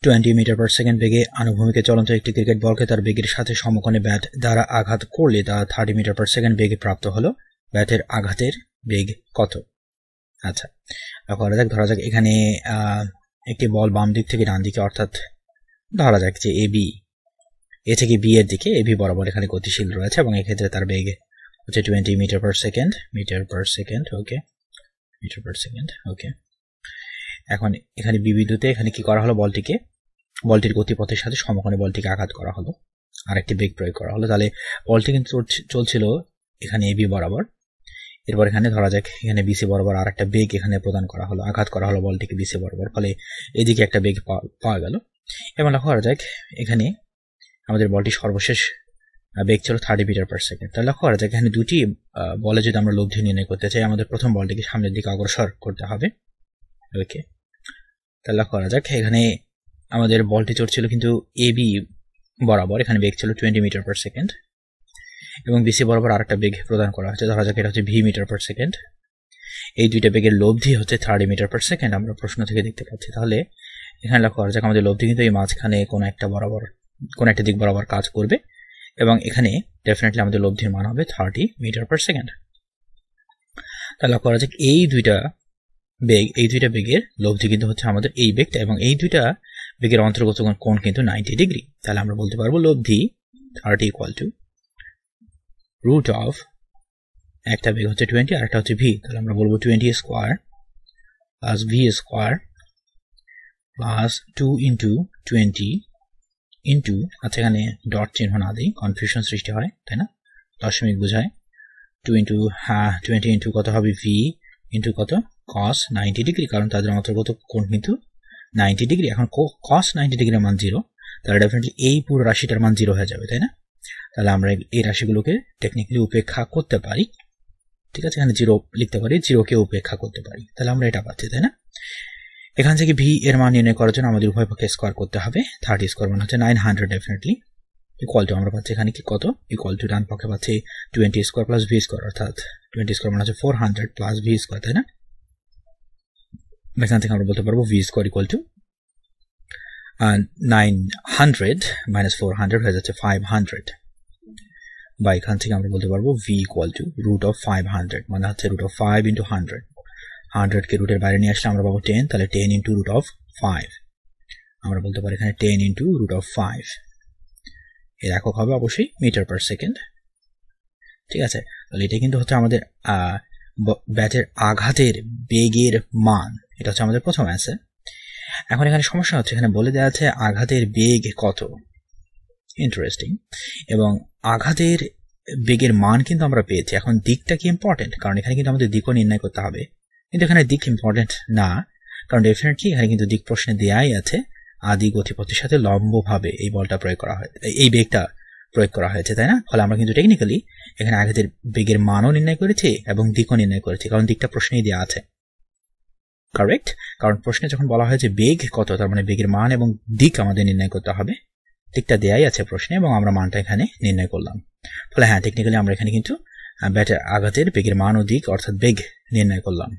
20 metre per second বেগে আনুভূমিকে চলন্ত একটি ক্রিকেট বলকে তার বেগের সাথে সমকোণে ব্যাট দ্বারা আঘাত করলে তা 30 মিটার পার সেকেন্ড বেগে প্রাপ্ত হলো। ব্যাটের আঘাতের বেগ কত? আচ্ছা, ধরা যাক এখানে একটি বল বাম দিক থেকে ডান দিকে, অর্থাৎ ধরা যাক যে এ থেকে বি এর দিকে এবি বরাবর এখানে গতিশীল রয়েছে এবং এক্ষেত্রে তার বেগ হচ্ছে 20 মিটার পার সেকেন্ড। ওকে, মিটার পার সেকেন্ড। ওকে, এখন এখানে বি বিন্দুতে এখানে কি করা হলো, বলটির গতিপথের সাথে সমকোণে বলটিকে আঘাত করা হলো, আর একটি বেগ প্রয়োগ করা হলো। তাহলে বলটি কিন্তু চলছিল এখানে এবি বরাবর, এরপর এখানে ধরা যাক এখানে বিসি বরাবর আর একটা বেগ এখানে প্রদান করা হলো, আঘাত করা হলো বলটিকে বিসি বরাবর, ফলে এদিকে একটা বেগ পাওয়া গেল। এবং লক্ষ্য করা যাক এখানে আমাদের বলটি সর্বশেষ বেগ ছিল 30 মিটার পার সেকেন্ড। তাহলে লক্ষ্য করা যাক এখানে দুটি বলে যদি আমরা লব্ধি নির্ণয় করতে চাই, আমাদের প্রথম বলটিকে সামনের দিকে অগ্রসর করতে হবে। ওকে, তাহলে লক্ষ্য করা যাক এখানে আমাদের বলটি চলছিল কিন্তু এবি বরাবর, এখানে বেগ ছিল 20 মিটার পার সেকেন্ড এবং বিসি বরাবর আরেকটা বেগ প্রদান করা হচ্ছে, ধরা যাক এটা হচ্ছে ভি মিটার পার সেকেন্ড। এই দুইটা বেগের লব্ধি হচ্ছে 30 মিটার পার সেকেন্ড, আমরা প্রশ্ন থেকে দেখতে পাচ্ছি। তাহলে এখানে লক্ষ্য করা যাক আমাদের লব্ধি কিন্তু এই মাঝখানে কোন একটা দিক বরাবর কাজ করবে এবং এখানে ডেফিনেটলি আমাদের লব্ধির মান হবে 30 মিটার পার সেকেন্ড। তাহলে লক্ষ্য করা যাক এই দুইটা বেগের লব্ধি কিন্তু হচ্ছে আমাদের এই বেগটা, এবং এই দুইটা বেগের অন্তর্গত কোণ কিন্তু 90 ডিগ্রি। তাহলে আমরা বলতে পারবো লব্ধি 30 ইকুয়াল টু রুট অফ, একটা বেগ হচ্ছে 20 আর একটা হচ্ছে ভি, তাহলে আমরা বলবো 20 square plus V square plus 2 into 20 into, আচ্ছা এখানে ডট চিহ্ন না দিই, কনফিউশন সৃষ্টি হয়, তাই না, দশমিক বোঝায়। 2 ইন্টু 20 ইন্টু কত হবে ভি ইন্টু কত cos 90 ডিগ্রি, কারণ তাদের অন্তর্গত কোণ কিন্তু 90 ডিগ্রি। এখন cos 90 ডিগ্রির মান 0, তাহলে ডেফিনেটলি এই পুরো রাশিটার মান 0 হয়ে যাবে, তাই না। তাহলে আমরা এই রাশিগুলোকে টেকনিক্যালি উপেক্ষা করতে পারি, ঠিক আছে, এখানে 0 লিখতে পারি, 0কে উপেক্ষা করতে পারি, তাহলে আমরা এটা পাচ্ছি, তাই না। এখান থেকে ভি এর মান নির্ণয় করার জন্য আমাদের উভয় পক্ষে স্কোয়ার করতে হবে। 30 স্কোয়ার মানে হচ্ছে 900 ডেফিনেটলি, ইকুয়াল টু আমরা পাচ্ছি এখানে কি কত, ইকুয়াল টু ডান পক্ষে পাচ্ছি 20 স্কোয়ার প্লাস ভি স্কোয়ার, অর্থাৎ 20 স্কোয়ার মানে হচ্ছে 400 প্লাস ভি স্কোয়ার, তাই না। এখান থেকে আমরা বলতে পারবো V square equal to 900 minus 400 হয়ে যাচ্ছে 500, বা এখান থেকে আমরা বলতে পারবো V equal to root of 500 মানে হচ্ছে রুট অফ 5 ইন্টু 100 কে রুটের বাইরে নিয়ে আসলে আমরা পাবো 10, তাহলে 10 ইন্টু রুট অফ 5, আমরা বলতে পারি এখানে 10 ইন্টু রুট অফ 5, এর একক হবে অবশ্যই মিটার পার সেকেন্ড, ঠিক আছে। তাহলে এটা কিন্তু হচ্ছে আমাদের ব্যাটের আঘাতের বেগের মান, এটা হচ্ছে আমাদের প্রথম অ্যান্সার। এখন এখানে সমস্যা হচ্ছে, এখানে বলে দেওয়া আছে আঘাতের বেগ কত, ইন্টারেস্টিং, এবং আঘাতের বেগের মান কিন্তু আমরা পেয়েছি। এখন দিকটা কি ইম্পর্টেন্ট, কারণ এখানে কিন্তু আমাদের দিকও নির্ণয় করতে হবে, কিন্তু এখানে দিক ইম্পর্টেন্ট না, কারণ ডেফিনেটলি এখানে কিন্তু দিক প্রশ্নে দেয়াই আছে আদি গতিপথের সাথে লম্বভাবে এই বলটা প্রয়োগ করা হয়, এই বেগটা প্রয়োগ করা হয়েছে, তাই না। ফলে আমরা কিন্তু টেকনিক্যালি এখানে আঘাতের বেগের মানও নির্ণয় করেছি এবং দিকও নির্ণয় করেছি, কারণ দিকটা প্রশ্নেই দেওয়া আছে, কারেক্ট। কারণ প্রশ্নে যখন বলা হয়েছে বেগ কত, তার মানে বেগের মান এবং দিক আমাদের নির্ণয় করতে হবে, দিকটা দেয়াই আছে প্রশ্নে এবং আমরা মানটা এখানে নির্ণয় করলাম। ফলে হ্যাঁ, টেকনিক্যালি আমরা এখানে কিন্তু ব্যাটের আঘাতের বেগের মান ও দিক অর্থাৎ বেগ নির্ণয় করলাম।